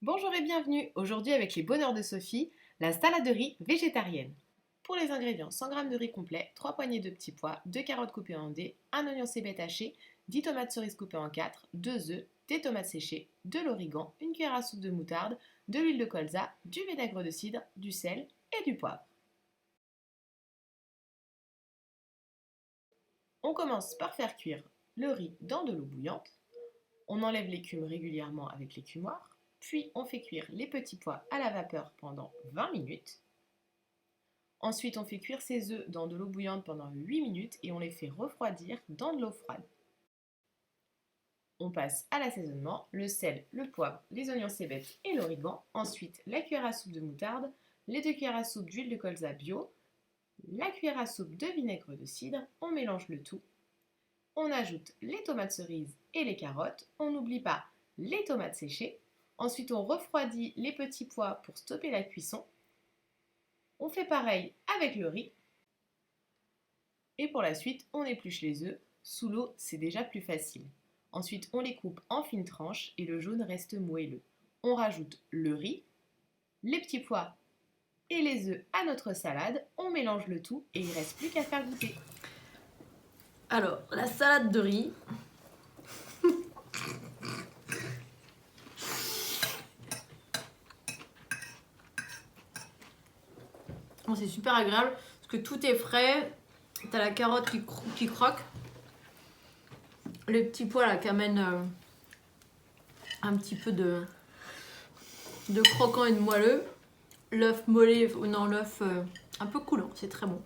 Bonjour et bienvenue. Aujourd'hui avec les bonheurs de Sophie, la salade de riz végétarienne. Pour les ingrédients, 100 g de riz complet, 3 poignées de petits pois, 2 carottes coupées en dés, un oignon cébette haché, 10 tomates cerises coupées en 4, 2 œufs, des tomates séchées, de l'origan, une cuillère à soupe de moutarde, de l'huile de colza, du vinaigre de cidre, du sel et du poivre. On commence par faire cuire le riz dans de l'eau bouillante. On enlève l'écume régulièrement avec l'écumoire. Puis on fait cuire les petits pois à la vapeur pendant 20 minutes. Ensuite, on fait cuire ces œufs dans de l'eau bouillante pendant 8 minutes et on les fait refroidir dans de l'eau froide. On passe à l'assaisonnement, le sel, le poivre, les oignons cébettes et l'origan. Ensuite, la cuillère à soupe de moutarde, les 2 cuillères à soupe d'huile de colza bio, la cuillère à soupe de vinaigre de cidre. On mélange le tout. On ajoute les tomates cerises et les carottes. On n'oublie pas les tomates séchées. Ensuite, on refroidit les petits pois pour stopper la cuisson. On fait pareil avec le riz. Et pour la suite, on épluche les œufs. Sous l'eau, c'est déjà plus facile. Ensuite, on les coupe en fines tranches et le jaune reste moelleux. On rajoute le riz, les petits pois et les œufs à notre salade. On mélange le tout et il ne reste plus qu'à faire goûter. Alors, la salade de riz. Oh, c'est super agréable parce que tout est frais. T'as la carotte qui croque. Les petits pois là qui amènent un petit peu de croquant et de moelleux. L'œuf mollet, non, l'œuf un peu coulant, c'est très bon.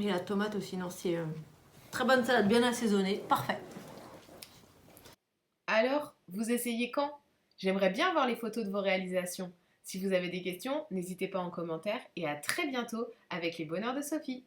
Et la tomate aussi, non, c'est très bonne salade, bien assaisonnée, parfait. Alors, vous essayez quand? J'aimerais bien voir les photos de vos réalisations. Si vous avez des questions, n'hésitez pas en commentaire et à très bientôt avec les bonheurs de Sophie.